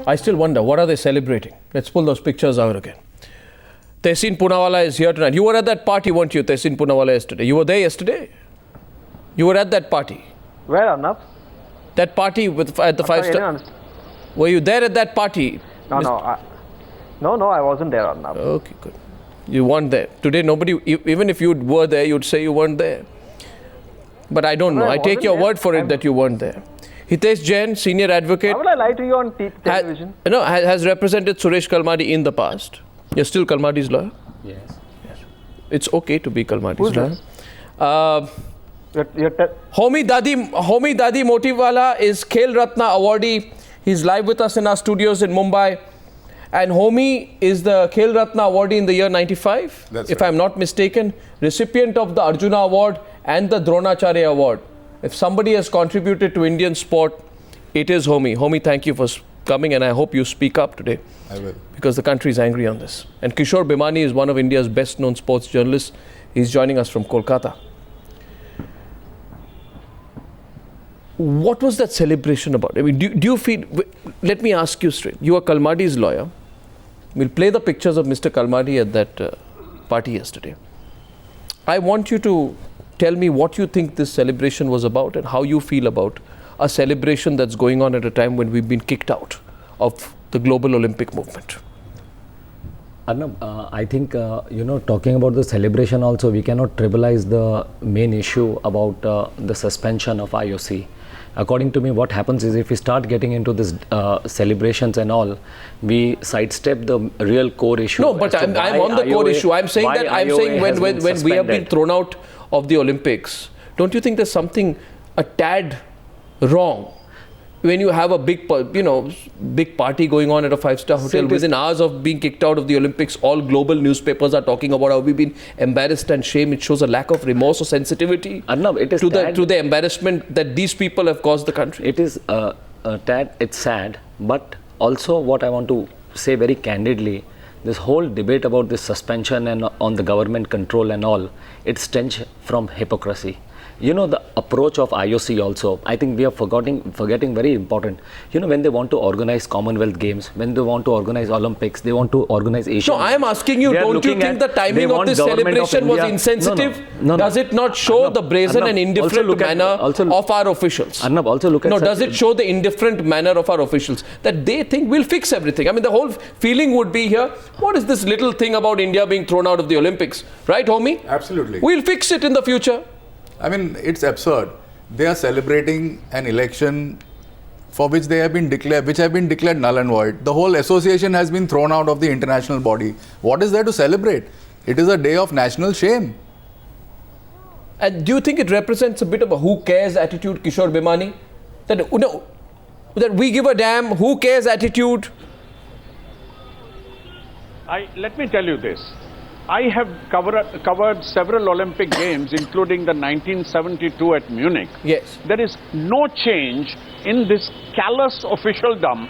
I still wonder, what are they celebrating? Let's pull those pictures out again. Tehseen Poonawalla is here tonight. You were at that party, weren't you, Tehseen Poonawalla, yesterday? You were there yesterday? You were at that party? Where, Arnab? That party at the five-star. Were you there at that party? No, I wasn't there, Arnab. Okay, good. You weren't there. Today, nobody, even if you were there, you'd say you weren't there. But I don't know. I take your word for it that you weren't there. Hitesh Jain, senior advocate. How will I lie to you on television? Has represented Suresh Kalmadi in the past. You're still Kalmadi's lawyer? Yes. It's okay to be Kalmadi's lawyer. This? Homi Dadi Motiwala is Khel Ratna awardee. He's live with us in our studios in Mumbai. And Homi is the Khel Ratna awardee in the year 95, if I'm not mistaken. Recipient of the Arjuna Award and the Dronacharya Award. If somebody has contributed to Indian sport, it is Homi. Homi, thank you for coming, and I hope you speak up today. I will. Because the country is angry on this. And Kishore Bhimani is one of India's best known sports journalists. He's joining us from Kolkata. What was that celebration about? I mean, do you feel, let me ask you straight. You are Kalmadi's lawyer. We'll play the pictures of Mr. Kalmadi at that party yesterday. I want you to tell me what you think this celebration was about and how you feel about a celebration that's going on at a time when we've been kicked out of the global Olympic movement. Arnab, I think, talking about the celebration also, we cannot trivialize the main issue about the suspension of IOC. According to me, what happens is if we start getting into this celebrations and all, we sidestep the real core issue. No, but I'm on the core issue. I'm saying when we have been thrown out of the Olympics, don't you think there's something a tad wrong when you have a big party going on at a five-star hotel? Within hours of being kicked out of the Olympics, all global newspapers are talking about how we've been embarrassed and shame. It shows a lack of remorse or sensitivity Arnab, it is to the embarrassment that these people have caused the country. It is it's sad, but also what I want to say very candidly, this whole debate about this suspension and on the government control and all, it stems from hypocrisy. The approach of IOC also, I think we are forgetting very important. When they want to organize Commonwealth Games, when they want to organize Olympics, they want to organize Asian. No, I am asking you, don't you think the timing of this celebration was insensitive? No. Does it not show the brazen and indifferent manner of our officials? Arnab, also look at... No, does it show the indifferent manner of our officials? That they think we'll fix everything. I mean, the whole feeling would be here, what is this little thing about India being thrown out of the Olympics? Right, Homi? Absolutely. We'll fix it in the future. I mean, it's absurd. They are celebrating an election for which they have been declared null and void. The whole association has been thrown out of the international body. What is there to celebrate? It is a day of national shame. And do you think it represents a bit of a who cares attitude, Kishore Bhimani? That we give a damn, who cares attitude? Let me tell you this. I have covered several Olympic Games, including the 1972 at Munich. Yes. There is no change in this callous officialdom,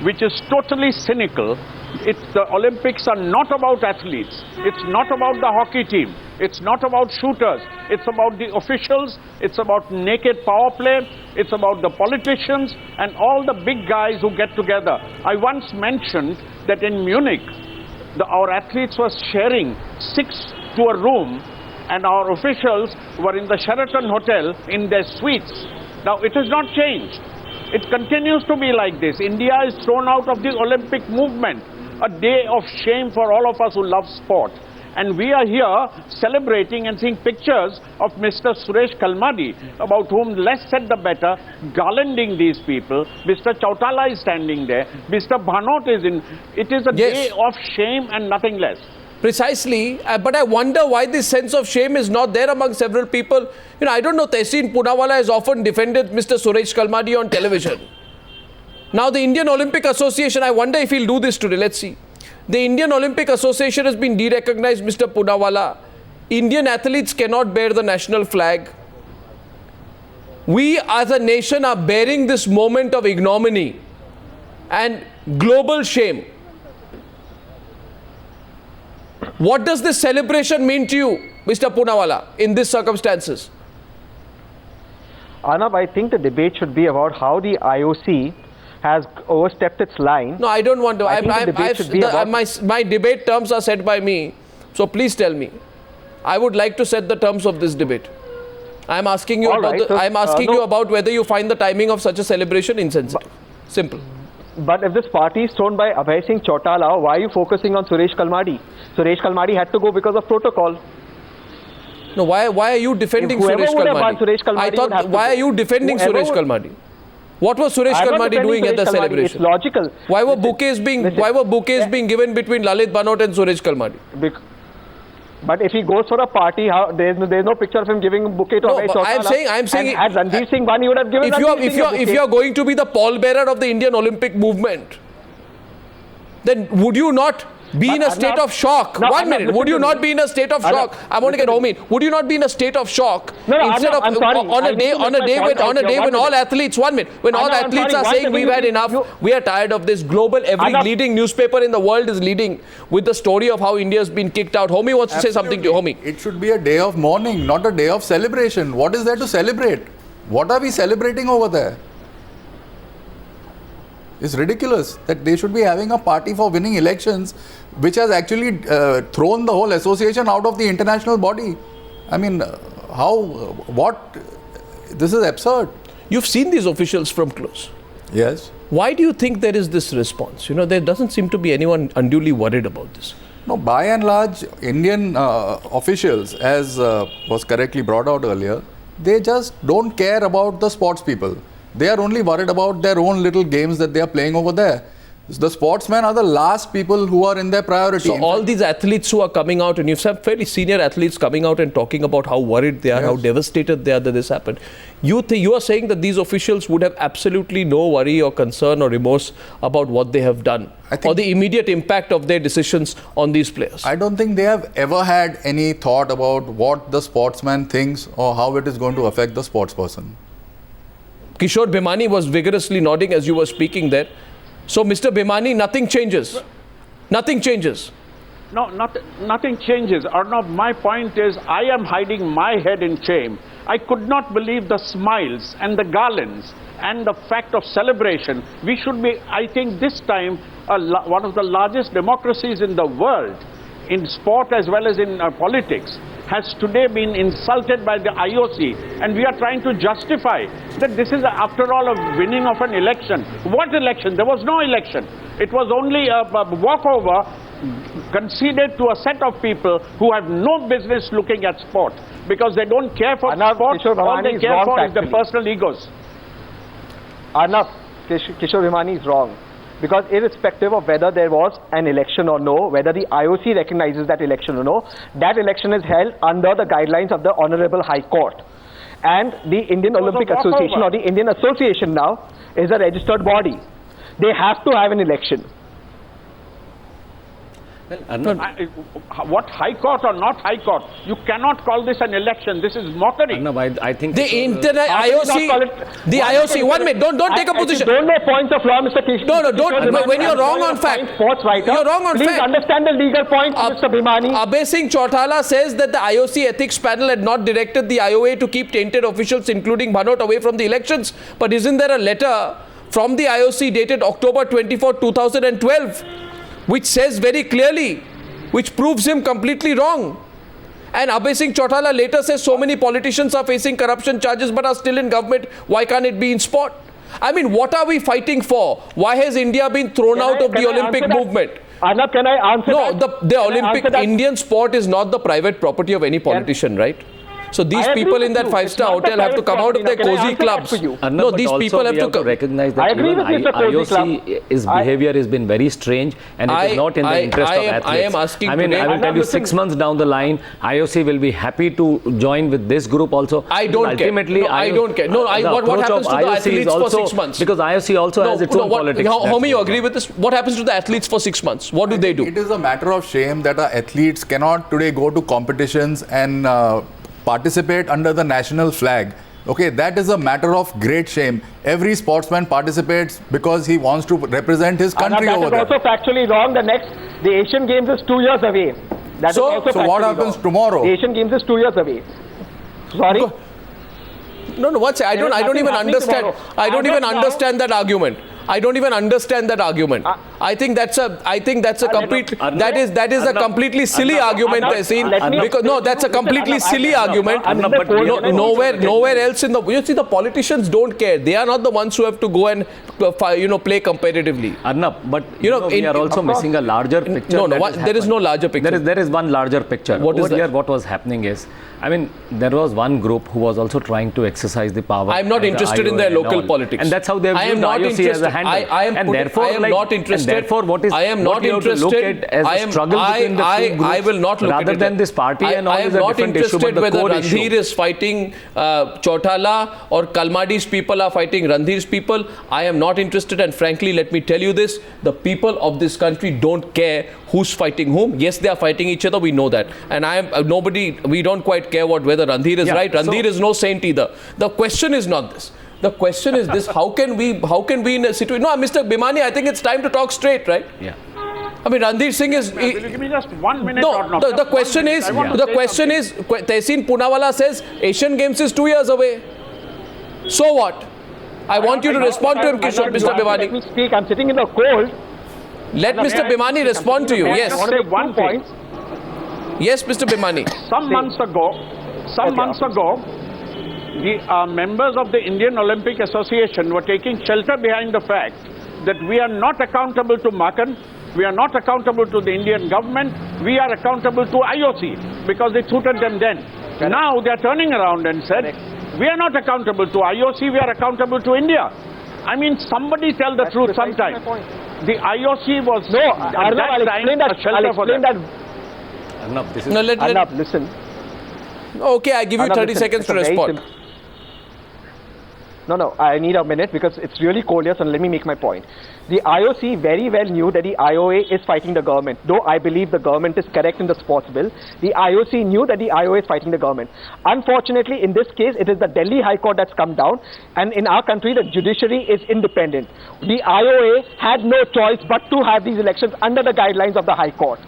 which is totally cynical. The Olympics are not about athletes. It's not about the hockey team. It's not about shooters. It's about the officials. It's about naked power play. It's about the politicians and all the big guys who get together. I once mentioned that in Munich, our athletes were sharing 6 to a room, and our officials were in the Sheraton Hotel in their suites. Now, it has not changed. It continues to be like this. India is thrown out of the Olympic movement, a day of shame for all of us who love sport. And we are here celebrating and seeing pictures of Mr. Suresh Kalmadi, about whom less said the better, garlanding these people. Mr. Chautala is standing there. Mr. Bhanot is in. It is a day of shame and nothing less. Precisely, but I wonder why this sense of shame is not there among several people. I don't know, Tehseen Poonawalla has often defended Mr. Suresh Kalmadi on television. Now the Indian Olympic Association, I wonder if he'll do this today. Let's see. The Indian Olympic Association has been de-recognized Mr. Poonawalla. Indian athletes cannot bear the national flag. We as a nation are bearing this moment of ignominy and global shame. What does this celebration mean to you, Mr. Poonawalla, in these circumstances? Arnab, I think the debate should be about how the IOC has overstepped its line. No, I don't want to. I think the debate should be about- my debate terms are set by me. So please tell me. I would like to set the terms of this debate. I am asking you All about right, so, I am asking no. you about whether you find the timing of such a celebration insensitive. Simple. But if this party is thrown by Abhay Singh Chautala, why are you focusing on Suresh Kalmadi? Suresh Kalmadi had to go because of protocol. No, why are you defending If whoever Suresh would have won, Kalmadi? Suresh Kalmadi I would thought have to why go. are you defending Whoever Suresh would- Kalmadi? What was Suresh I'm not Kalmadi defending doing at the Suresh Kalmadi. celebration? It's logical. Why were Listen, bouquets being listen. being given between Lalit Banot and Suresh Kalmadi? But if he goes for a party, there's no picture of him giving a bouquet to No, Abhay but I'm Chautala. saying And had Ranveer Singh won, he would have given Ranveer Singh a if bouquet. you are going to be the pallbearer of the Indian Olympic movement, then would you not be in a state of shock? No, One minute. Would you not be in a state of shock? I want to get home in. Would you not be in a state of shock No, instead I'm sorry. of on I a day need to make my point out here. when 1 all minute. athletes when all I'm athletes sorry. are One saying second. we've had enough, we are tired of this. Global, every Arnab. leading newspaper in the world is leading with the story of how India has been kicked out. Homi wants to say something to you. Homi. It should be a day of mourning, not a day of celebration. What is there to celebrate? What are we celebrating over there? It's ridiculous that they should be having a party for winning elections, which has actually thrown the whole association out of the international body. I mean, this is absurd. You've seen these officials from close. Yes. Why do you think there is this response? There doesn't seem to be anyone unduly worried about this. No, by and large, Indian officials, as was correctly brought out earlier, they just don't care about the sports people. They are only worried about their own little games that they are playing over there. The sportsmen are the last people who are in their priority. So all these athletes who are coming out, and you've some fairly senior athletes coming out and talking about how worried they are, how devastated they are that this happened. You are saying that these officials would have absolutely no worry or concern or remorse about what they have done, or the immediate impact of their decisions on these players? I don't think they have ever had any thought about what the sportsman thinks or how it is going to affect the sportsperson. Kishore Bhimani was vigorously nodding as you were speaking there. So, Mr. Bhimani, nothing changes. Nothing changes. No, nothing changes. Arnab, my point is, I am hiding my head in shame. I could not believe the smiles and the garlands and the fact of celebration. We should be, I think, this time, one of the largest democracies in the world, in sport as well as in politics, has today been insulted by the IOC, and we are trying to justify that this is, after all, a winning of an election. What election? There was no election. It was only a walkover conceded to a set of people who have no business looking at sport, because they don't care for sport. Kishore All Bhimani they is care wrong, for is their factually. personal egos. Arnab, Kishore Bhimani is wrong. Because irrespective of whether there was an election or no, whether the IOC recognizes that election or no, that election is held under the guidelines of the Honorable High Court. And the Indian was a Olympic Association, walkover. or the Indian Association now, is a registered body. They have to have an election. Well, Arnab, What High Court or not High Court? You cannot call this an election. This is mockery. Arnab, I think The internet How can you not call IOC, it- the IOC, 1 minute, don't take a position. Don't know points of law, Mr. Kishore. No, don't. Bhimani. When you're I'm wrong calling on a fact, fine sports writer. you're wrong on Please fact. understand the legal points, Mr. Bhimani. Abhay Singh Chautala says that the IOC ethics panel had not directed the IOA to keep tainted officials, including Bhanot, away from the elections. But isn't there a letter from the IOC dated October 24, 2012, which says very clearly, which proves him completely wrong? And Abhay Singh Chautala later says so many politicians are facing corruption charges but are still in government. Why can't it be in sport? I mean, what are we fighting for? Why has India been thrown out of the Olympic answer that? movement? Arnab, can I answer No, that? the Can I Olympic answer that? Indian sport is not the private property of any politician, right? So these I agree people with in that you. five-star It's not the hotel have to private come out of their property. Now, can I cozy answer that clubs. for you? Arnab, No, but these also people have we to come. recognize that I agree even with Mr. Cozy Club. IOC's behavior has been very strange, and it is not in the interest of athletes. I am asking I mean, today- I will tell you, Listen. 6 months down the line, IOC will be happy to join with this group also. I don't care. Ultimately, No, I don't care. No, the what approach happens of to the IOC is athletes for also- 6 months? Because IOC also has its own politics. Homi, you agree with this? What happens to the athletes for 6 months? What do they do? It is a matter of shame that our athletes cannot today go to competitions and participate under the national flag. Okay, that is a matter of great shame. Every sportsman participates because he wants to represent his country Arnab, over that is there. also factually wrong. The Asian Games is 2 years away. That is So- also so what factually happens wrong. tomorrow? The Asian Games is 2 years away. Sorry? No, one second. I don't even nothing happening understand. tomorrow. I don't As even of now- understand that argument. I don't even understand that argument. I think that's a complete that is a completely silly argument, Tehseen. Because no, that's a completely silly argument. Nowhere else in the you see the politicians don't care. They are not the ones who have to go and play competitively. Arnab, but we are also missing a larger picture. There is no larger picture. There is one larger picture. What is that? Here, what was happening is, I mean, there was one group who was also trying to exercise the power. I am not interested in their local politics. And that's how they have used the IOC as a handle. I am not interested. And therefore, what I am not interested. Look at as a struggle between the two groups, I will not look rather at than this party and all I am is a not different issue, interested but the whether core issue. Randhir is fighting Chautala or Kalmadi's people are fighting Randhir's people. I am not interested, and frankly, let me tell you this, the people of this country don't care who's fighting whom. Yes, they are fighting each other, we know that. And we don't quite care whether Randhir is right. Randhir is no saint either. The question is not this. The question is this, how can we in a situation... No, Mr. Bhimani, I think it's time to talk straight, right? Yeah. I mean, Randhir Singh is... Will you give me just 1 minute No, or not? the question is, Tehseen Poonawalla says Asian Games is 2 years away. So what? I want you to respond to him, Mr. Let Bhimani. me speak. I'm sitting in the cold. Let Mr. Bhimani respond to you. Yes. I want to say one thing. Yes, Mr. Bhimani. Some months ago, the members of the Indian Olympic Association were taking shelter behind the fact that we are not accountable to Makan, we are not accountable to the Indian government, we are accountable to IOC because it suited them then. Correct. Now they are turning around and said, we are not accountable to IOC, we are accountable to India. I mean, somebody tell the truth sometime. The IOC was at that time a shelter for them. Arnab, this is... No, Arnab, listen. Okay, I give you 30 seconds to respond. No, I need a minute because it's really cold here, so let me make my point. The IOC very well knew that the IOA is fighting the government. Though I believe the government is correct in the sports bill, the IOC knew that the IOA is fighting the government. Unfortunately, in this case, it is the Delhi High Court that's come down, and in our country, the judiciary is independent. The IOA had no choice but to have these elections under the guidelines of the High Court.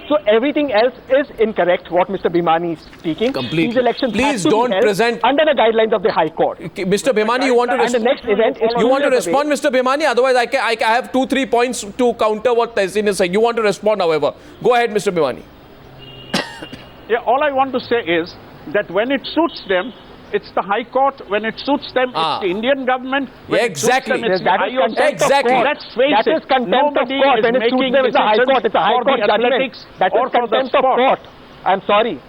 So everything else is incorrect, what Mr. Bhimani is speaking. Completely. These elections Please have to don't be held present... under the guidelines of the High Court. Okay, Mr. Bhimani, you want to And the next event is... You want to respond, Mr. Bhimani? Otherwise, I have 2-3 points to counter what Tehseen is saying. You want to respond, however. Go ahead, Mr. Bhimani. Yeah, all I want to say is that when it suits them, it's the High Court. When it suits them, it's the Indian government. When exactly. It suits them, it's the IOC. Exactly. Let's face That is contempt of court. When it suits them, it's the High Court. It's a High Court judgment. That is contempt of court. I'm sorry.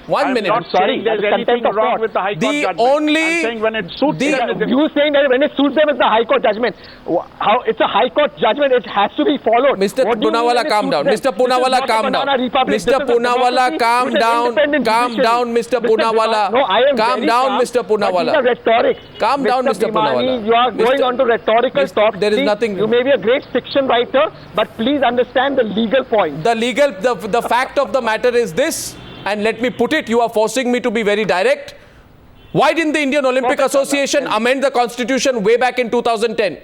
1 minute. I'm not saying there's anything wrong with the High Court judgment. I'm saying when it suits them. You saying that when it suits them, it's the High Court judgment. How it's a High Court judgment, it has to be followed. Mr. Poonawalla, calm down. Mr. Poonawalla, calm down. Mr. Poonawalla, calm down. Calm down, Mr. Poonawalla. No, I am calm down, Mr. Poonawalla. Rhetoric. Calm down, Mr. Poonawalla. You are going on to rhetorical talk. There is nothing. You may be a great fiction writer, but please understand the legal point. The fact of the matter is this. And let me put it, you are forcing me to be very direct. Why didn't the Indian Olympic Association amend the constitution way back in 2010?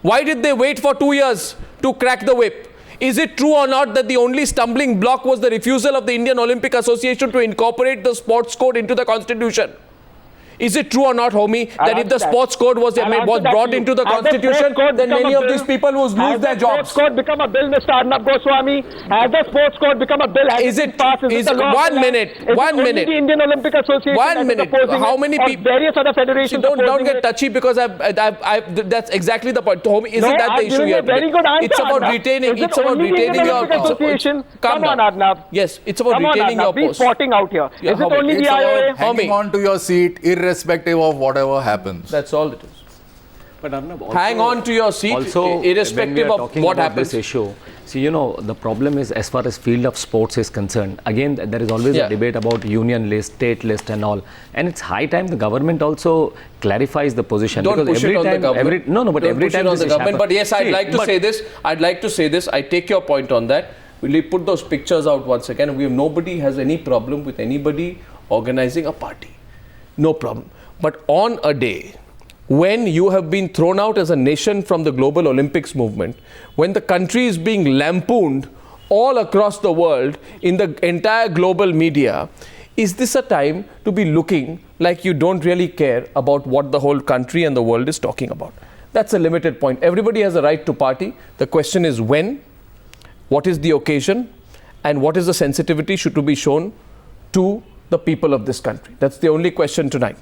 Why did they wait for 2 years to crack the whip? Is it true or not that the only stumbling block was the refusal of the Indian Olympic Association to incorporate the sports code into the constitution? Is it true or not, homie, that if the sports code was brought into the constitution, then many of these people would lose their jobs? Has the sports code become a bill, Mr. Arnab Goswami? Has the sports code become a bill? Is it passed? Is it 1 minute? 1 minute. The Indian Olympic Association 1 minute. How many people? Various other federations. Don't get touchy because that's exactly the point. Homie, isn't that the issue here? Very good answer. It's about retaining. It's about retaining your association. Come on, Arnab. Yes, it's about retaining your post. Be spotting out here. Is it only the IOA? Hanging on to your seat, irrespective of whatever happens. That's all it is. But Arnab, hang on to your seat, also, irrespective of what happens. This issue. See, the problem is as far as field of sports is concerned. Again, there is always a debate about union list, state list, and all. And it's high time the government also clarifies the position. Don't because push every it on time, the government. Every time on the government. But yes, I'd like to say this. I'd like to say this. I take your point on that. We'll put those pictures out once again. Nobody has any problem with anybody organizing a party. No problem. But on a day when you have been thrown out as a nation from the global Olympics movement, when the country is being lampooned all across the world in the entire global media, is this a time to be looking like you don't really care about what the whole country and the world is talking about? That's a limited point. Everybody has a right to party. The question is when, what is the occasion, and what is the sensitivity should to be shown to the people of this country. That's the only question tonight.